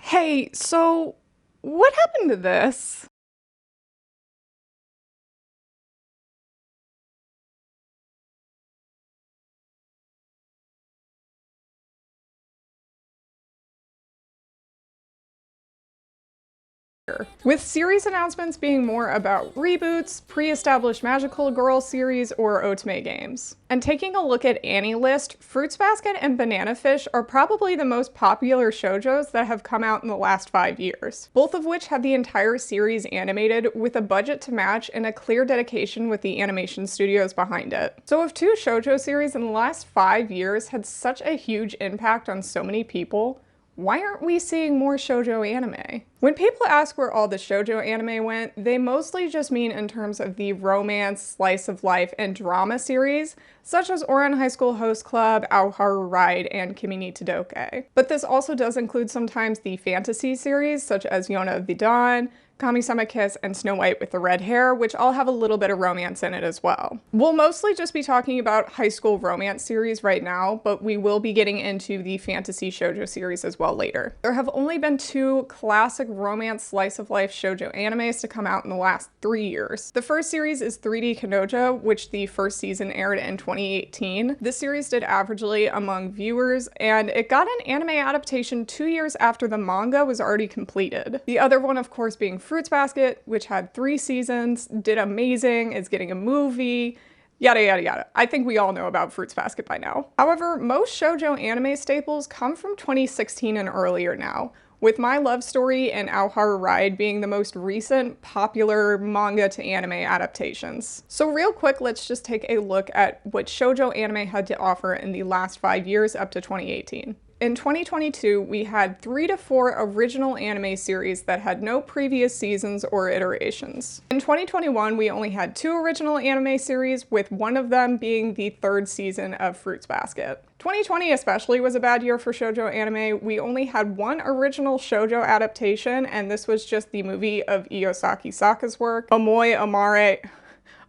Hey, so what happened to this? With series announcements being more about reboots, pre-established magical girl series, or otome games. And taking a look at ANILIST, Fruits Basket and Banana Fish are probably the most popular shoujos that have come out in the last 5 years, both of which had the entire series animated with a budget to match and a clear dedication with the animation studios behind it. So if two shoujo series in the last 5 years had such a huge impact on so many people, why aren't we seeing more shoujo anime? When people ask where all the shoujo anime went, they mostly just mean in terms of the romance, slice of life, and drama series, such as Ouran High School Host Club, Aoharu Ride, and Kimi ni Todoke. But this also does include sometimes the fantasy series, such as Yona of the Dawn, Kami-sama Kiss, and Snow White with the Red Hair, which all have a little bit of romance in it as well. We'll mostly just be talking about high school romance series right now, but we will be getting into the fantasy shoujo series as well later. There have only been 2 classic romance slice-of-life shoujo animes to come out in the last 3 years. The first series is 3D Kanoja, which the first season aired in 2018. This series did averagely among viewers, and it got an anime adaptation 2 years after the manga was already completed. The other one, of course, being Fruits Basket, which had 3 seasons, did amazing, is getting a movie, yada yada yada. I think we all know about Fruits Basket by now. However, most shoujo anime staples come from 2016 and earlier now, with My Love Story and Aoharu Ride being the most recent popular manga to anime adaptations. So real quick, let's just take a look at what shoujo anime had to offer in the last 5 years up to 2018. In 2022, we had 3 to 4 original anime series that had no previous seasons or iterations. In 2021, we only had 2 original anime series, with one of them being the 3rd season of Fruits Basket. 2020 especially was a bad year for shoujo anime. We only had 1 original shoujo adaptation, and this was just the movie of Iyosaki Saka's work, Omoi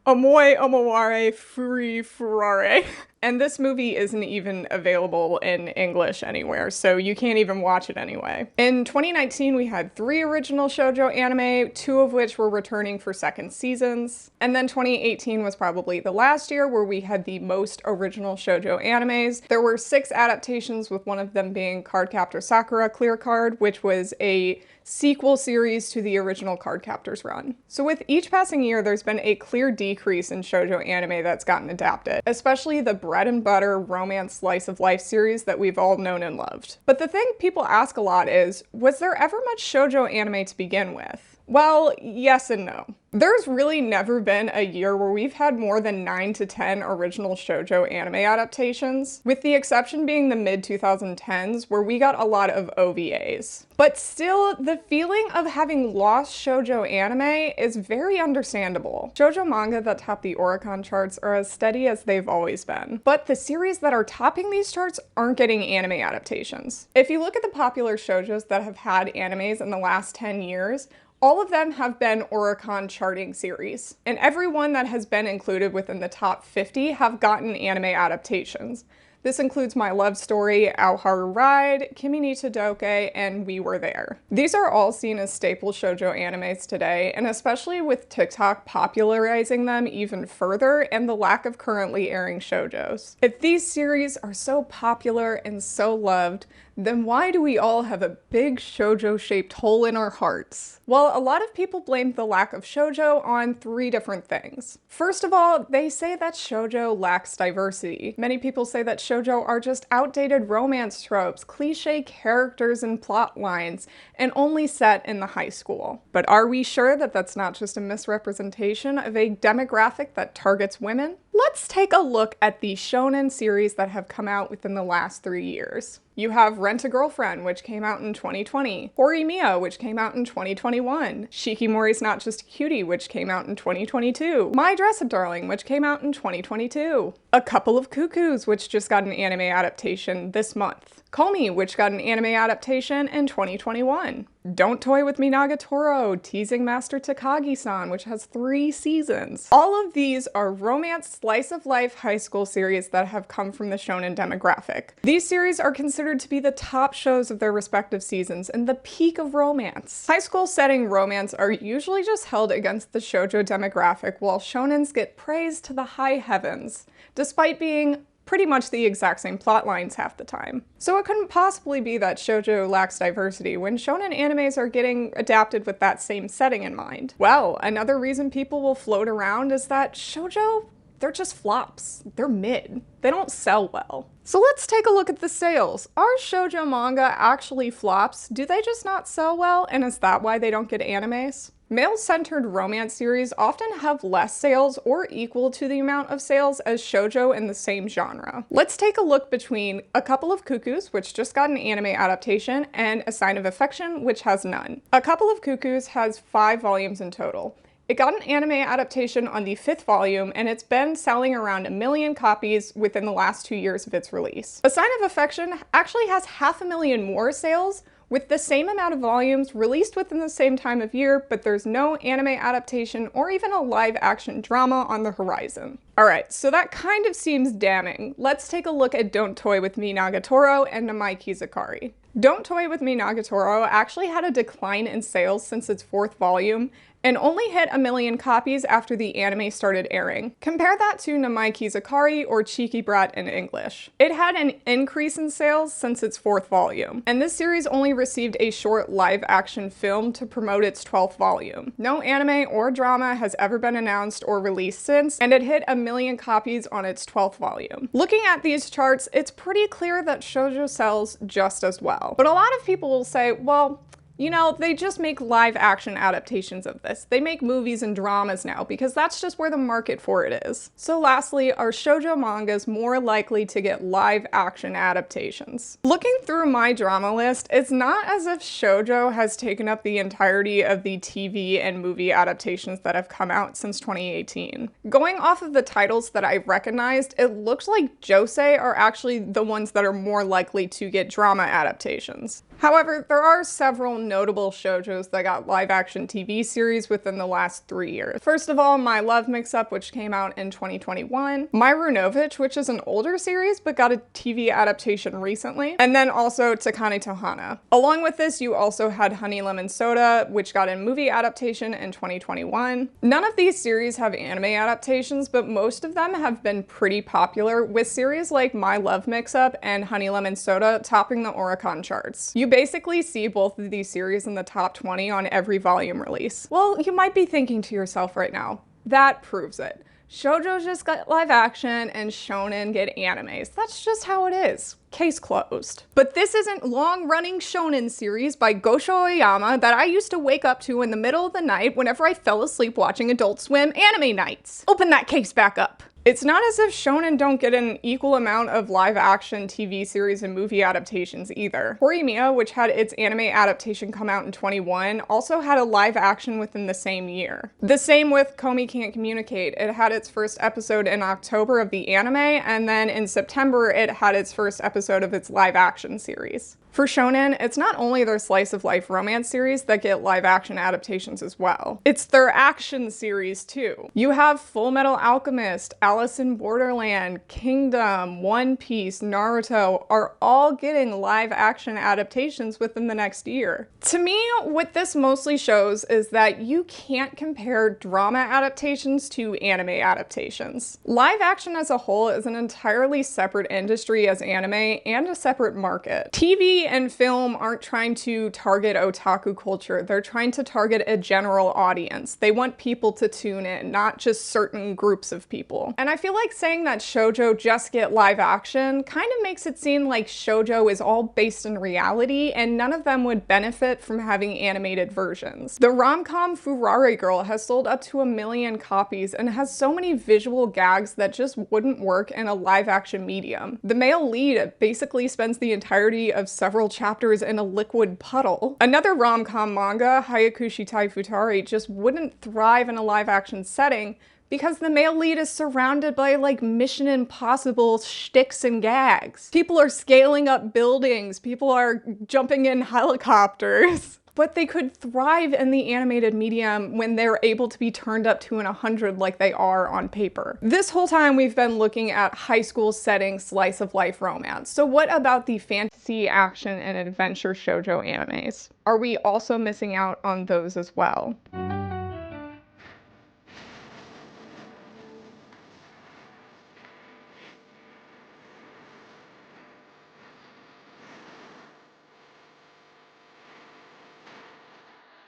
Omoware Furi Furare. And this movie isn't even available in English anywhere, so you can't even watch it anyway. In 2019, we had 3 original shoujo anime, 2 of which were returning for second seasons. And then 2018 was probably the last year where we had the most original shoujo animes. There were 6 adaptations, with one of them being Cardcaptor Sakura Clear Card, which was a sequel series to the original Cardcaptors run. So with each passing year, there's been a clear decrease in shoujo anime that's gotten adapted, especially the bread and butter romance slice of life series that we've all known and loved. But the thing people ask a lot is, was there ever much shoujo anime to begin with? Well, yes and no. There's really never been a year where we've had more than 9 to 10 original shoujo anime adaptations, with the exception being the mid-2010s, where we got a lot of OVAs. But still, the feeling of having lost shoujo anime is very understandable. Shoujo manga that top the Oricon charts are as steady as they've always been, but the series that are topping these charts aren't getting anime adaptations. If you look at the popular shoujos that have had animes in the last 10 years, all of them have been Oricon charting series, and every one that has been included within the top 50 have gotten anime adaptations. This includes My Love Story, Aoharu Ride, Kimi ni Todoke, and We Were There. These are all seen as staple shoujo animes today, and especially with TikTok popularizing them even further and the lack of currently airing shoujos. If these series are so popular and so loved, then why do we all have a big shoujo-shaped hole in our hearts? Well, a lot of people blame the lack of shoujo on 3 different things. First of all, they say that shoujo lacks diversity. Many people say that shoujo are just outdated romance tropes, cliche characters and plot lines, and only set in the high school. But are we sure that that's not just a misrepresentation of a demographic that targets women? Let's take a look at the shonen series that have come out within the last 3 years. You have Rent-a-Girlfriend, which came out in 2020, Horimiya, which came out in 2021, Shikimori's Not Just a Cutie, which came out in 2022, My Dress-Up Darling, which came out in 2022, A Couple of Cuckoos, which just got an anime adaptation this month, Komi, which got an anime adaptation in 2021. Don't Toy With Me Nagatoro, teasing Master Takagi-san, which has 3 seasons. All of these are romance slice-of-life high school series that have come from the shonen demographic. These series are considered to be the top shows of their respective seasons and the peak of romance. High school setting romance are usually just held against the shoujo demographic, while shonens get praised to the high heavens, despite being pretty much the exact same plot lines half the time. So it couldn't possibly be that shoujo lacks diversity when shonen animes are getting adapted with that same setting in mind. Well, another reason people will float around is that shoujo, they're just flops. They're mid. They don't sell well. So let's take a look at the sales. Are shoujo manga actually flops? Do they just not sell well, and is that why they don't get animes? Male-centered romance series often have less sales or equal to the amount of sales as shoujo in the same genre. Let's take a look between A Couple of Cuckoos, which just got an anime adaptation, and A Sign of Affection, which has none. A Couple of Cuckoos has 5 volumes in total. It got an anime adaptation on the 5th volume, and it's been selling around 1 million copies within the last 2 years of its release. A Sign of Affection actually has 500,000 more sales, with the same amount of volumes released within the same time of year, but there's no anime adaptation or even a live-action drama on the horizon. Alright, so that kind of seems damning. Let's take a look at Don't Toy With Me Nagatoro and Namae Kizakari. Don't Toy With Me Nagatoro actually had a decline in sales since its 4th volume, and only hit 1 million copies after the anime started airing. Compare that to Namae Kizakari or Cheeky Brat in English. It had an increase in sales since its 4th volume, and this series only received a short live-action film to promote its 12th volume. No anime or drama has ever been announced or released since, and it hit 1 million copies on its 12th volume. Looking at these charts, it's pretty clear that shoujo sells just as well. But a lot of people will say, well, you know, they just make live action adaptations of this. They make movies and dramas now because that's just where the market for it is. So lastly, are shoujo mangas more likely to get live action adaptations? Looking through my drama list, it's not as if shoujo has taken up the entirety of the TV and movie adaptations that have come out since 2018. Going off of the titles that I recognized, it looks like josei are actually the ones that are more likely to get drama adaptations. However, there are several notable shoujos that got live-action TV series within the last 3 years. First of all, My Love Mix-Up, which came out in 2021, My Runovich, which is an older series but got a TV adaptation recently, and then also Takane Tohana. Along with this, you also had Honey Lemon Soda, which got a movie adaptation in 2021. None of these series have anime adaptations, but most of them have been pretty popular, with series like My Love Mix-Up and Honey Lemon Soda topping the Oricon charts. You basically see both of these series in the top 20 on every volume release. Well, you might be thinking to yourself right now, that proves it. Shoujo just got live action and shonen get animes. That's just how it is. Case closed. But this isn't long-running shonen series by Gosho Oyama that I used to wake up to in the middle of the night whenever I fell asleep watching Adult Swim anime nights. Open that case back up. It's not as if shonen don't get an equal amount of live-action TV series and movie adaptations either. Horimiya, which had its anime adaptation come out in 2021, also had a live-action within the same year. The same with Komi Can't Communicate. It had its first episode in October of the anime, and then in September it had its first episode of its live-action series. For shonen, it's not only their slice-of-life romance series that get live-action adaptations as well. It's their action series too. You have Full Metal Alchemist, Alice in Borderland, Kingdom, One Piece, Naruto are all getting live-action adaptations within the next year. To me, what this mostly shows is that you can't compare drama adaptations to anime adaptations. Live action as a whole is an entirely separate industry as anime and a separate market. TV and film aren't trying to target otaku culture, they're trying to target a general audience. They want people to tune in, not just certain groups of people. And I feel like saying that shoujo just get live action kind of makes it seem like shoujo is all based in reality and none of them would benefit from having animated versions. The rom-com Furare Girl has sold up to 1 million copies and has so many visual gags that just wouldn't work in a live action medium. The male lead basically spends the entirety of several chapters in a liquid puddle. Another rom-com manga, Hayakushi Tai Futari, just wouldn't thrive in a live-action setting because the male lead is surrounded by like Mission Impossible shticks and gags. People are scaling up buildings, people are jumping in helicopters. But they could thrive in the animated medium when they're able to be turned up to an 100 like they are on paper. This whole time we've been looking at high school setting slice of life romance. So what about the fantasy, action, and adventure shoujo animes? Are we also missing out on those as well?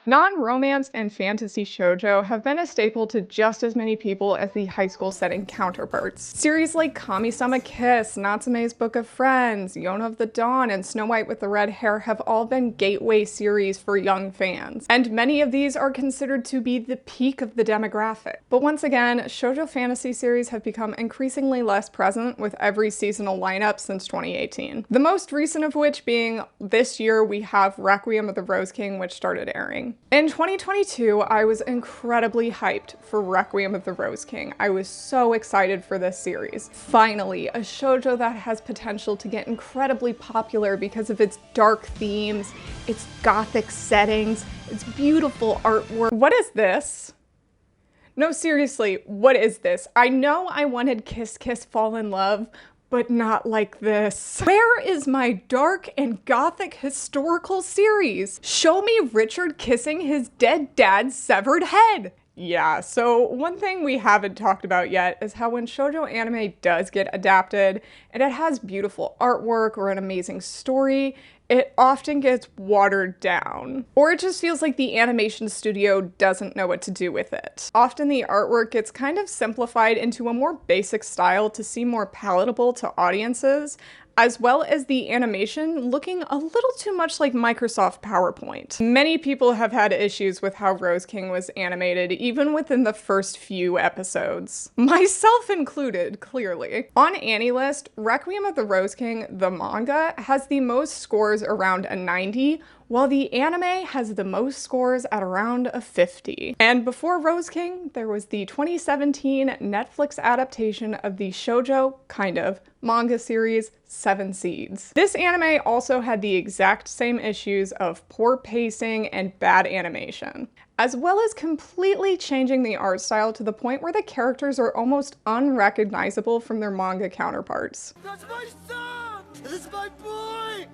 Non-romance and fantasy shoujo have been a staple to just as many people as the high school setting counterparts. Series like Kami-sama Kiss, Natsume's Book of Friends, Yona of the Dawn, and Snow White with the Red Hair have all been gateway series for young fans, and many of these are considered to be the peak of the demographic. But once again, shoujo fantasy series have become increasingly less present with every seasonal lineup since 2018. The most recent of which being this year we have Requiem of the Rose King, which started airing. In 2022, I was incredibly hyped for Requiem of the Rose King. I was so excited for this series. Finally, a shoujo that has potential to get incredibly popular because of its dark themes, its gothic settings, its beautiful artwork. What is this? No, seriously, what is this? I know I wanted Kiss Kiss Fall in Love, but not like this. Where is my dark and gothic historical series? Show me Richard kissing his dead dad's severed head. Yeah, so one thing we haven't talked about yet is how when shoujo anime does get adapted and it has beautiful artwork or an amazing story, it often gets watered down. Or it just feels like the animation studio doesn't know what to do with it. Often the artwork gets kind of simplified into a more basic style to seem more palatable to audiences, as well as the animation looking a little too much like Microsoft PowerPoint. Many people have had issues with how Rose King was animated, even within the first few episodes. Myself included, clearly. On ANILIST, Requiem of the Rose King, the manga, has the most scores around a 90, while the anime has the most scores at around a 50. And before Rose King, there was the 2017 Netflix adaptation of the shoujo, kind of, manga series, 7 Seeds. This anime also had the exact same issues of poor pacing and bad animation, as well as completely changing the art style to the point where the characters are almost unrecognizable from their manga counterparts. That's my son! This is my boy!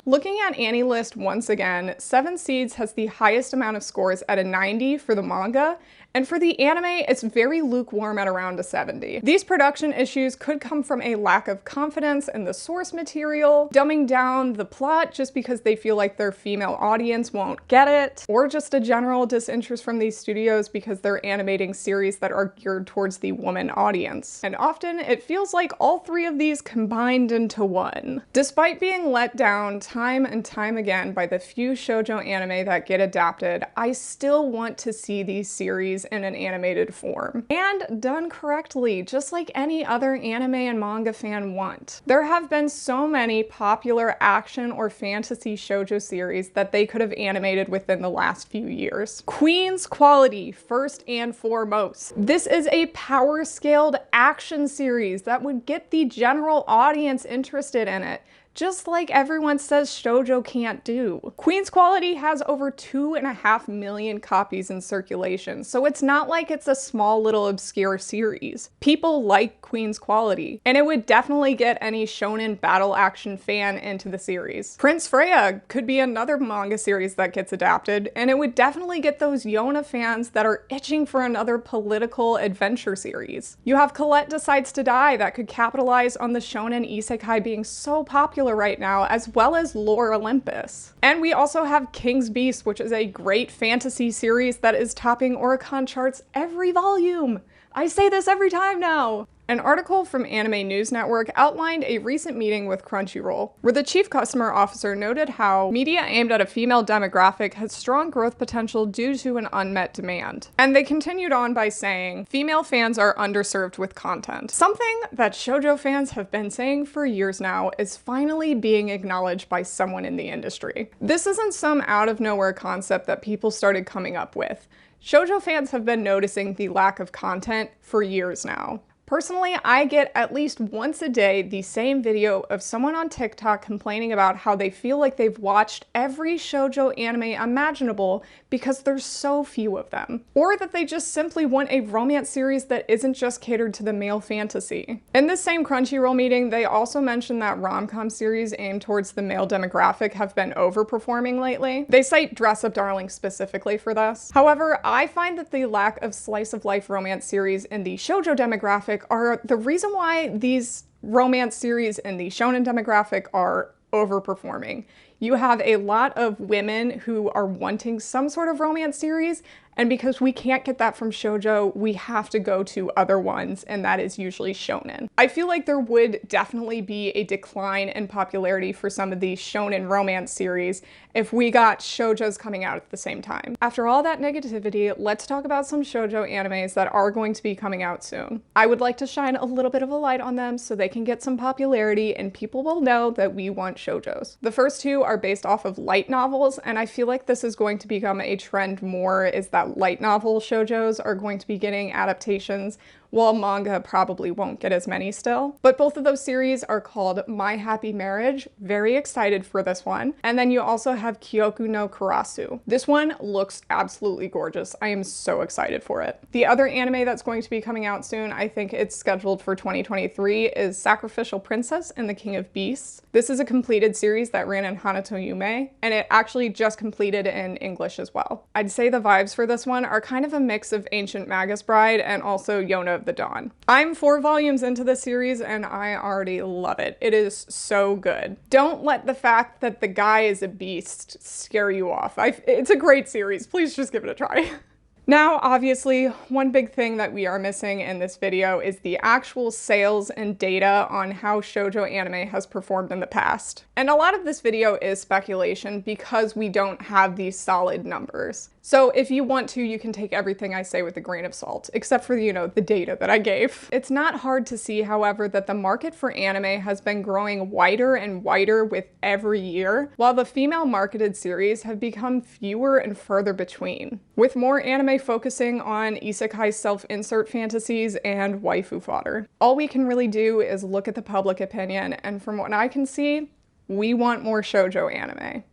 Looking at ANILIST once again, 7 Seeds has the highest amount of scores at a 90 for the manga, and for the anime, it's very lukewarm at around a 70. These production issues could come from a lack of confidence in the source material, dumbing down the plot just because they feel like their female audience won't get it, or just a general disinterest from these studios because they're animating series that are geared towards the woman audience. And often, it feels like all three of these combined into one. Despite being let down time and time again by the few shoujo anime that get adapted, I still want to see these series in an animated form. And done correctly, just like any other anime and manga fan want. There have been so many popular action or fantasy shoujo series that they could have animated within the last few years. Queen's Quality, first and foremost. This is a power-scaled action series that would get the general audience interested in it, just like everyone says shoujo can't do. Queen's Quality has over 2.5 million copies in circulation, so it's not like it's a small little obscure series. People like Queen's Quality, and it would definitely get any shonen battle action fan into the series. Prince Freya could be another manga series that gets adapted, and it would definitely get those Yona fans that are itching for another political adventure series. You have Colette Decides to Die that could capitalize on the shonen isekai being so popular right now, as well as Lore Olympus. And we also have King's Beast, which is a great fantasy series that is topping Oricon charts every volume. I say this every time now. An article from Anime News Network outlined a recent meeting with Crunchyroll, where the chief customer officer noted how media aimed at a female demographic has strong growth potential due to an unmet demand. And they continued on by saying, female fans are underserved with content. Something that shoujo fans have been saying for years now is finally being acknowledged by someone in the industry. This isn't some out-of-nowhere concept that people started coming up with. Shoujo fans have been noticing the lack of content for years now. Personally, I get at least once a day the same video of someone on TikTok complaining about how they feel like they've watched every shoujo anime imaginable because there's so few of them. Or that they just simply want a romance series that isn't just catered to the male fantasy. In this same Crunchyroll meeting, they also mentioned that rom-com series aimed towards the male demographic have been overperforming lately. They cite Dress Up Darling specifically for this. However, I find that the lack of slice-of-life romance series in the shoujo demographic are the reason why these romance series in the shonen demographic are overperforming. You have a lot of women who are wanting some sort of romance series, and because we can't get that from shoujo, we have to go to other ones, and that is usually shonen. I feel like there would definitely be a decline in popularity for some of these shonen romance series if we got shoujos coming out at the same time. After all that negativity, let's talk about some shoujo animes that are going to be coming out soon. I would like to shine a little bit of a light on them so they can get some popularity and people will know that we want shoujos. The first two are based off of light novels, and I feel like this is going to become a trend more, is that light novel shoujos are going to be getting adaptations, while manga probably won't get as many still. But both of those series are called My Happy Marriage. Very excited for this one. And then you also have Kyoku no Kurasu. This one looks absolutely gorgeous. I am so excited for it. The other anime that's going to be coming out soon, I think it's scheduled for 2023, is Sacrificial Princess and the King of Beasts. This is a completed series that ran in Hanato Yume, and it actually just completed in English as well. I'd say the vibes for this one are kind of a mix of Ancient Magus Bride and also Yona of the Dawn. I'm 4 volumes into this series and I already love it. It is so good. Don't let the fact that the guy is a beast scare you off. It's a great series. Please just give it a try. Now, obviously, one big thing that we are missing in this video is the actual sales and data on how shoujo anime has performed in the past. And a lot of this video is speculation because we don't have these solid numbers. So if you want to, you can take everything I say with a grain of salt, except for, the data that I gave. It's not hard to see, however, that the market for anime has been growing wider and wider with every year, while the female marketed series have become fewer and further between, with more anime focusing on isekai self-insert fantasies and waifu fodder. All we can really do is look at the public opinion, and from what I can see, we want more shoujo anime.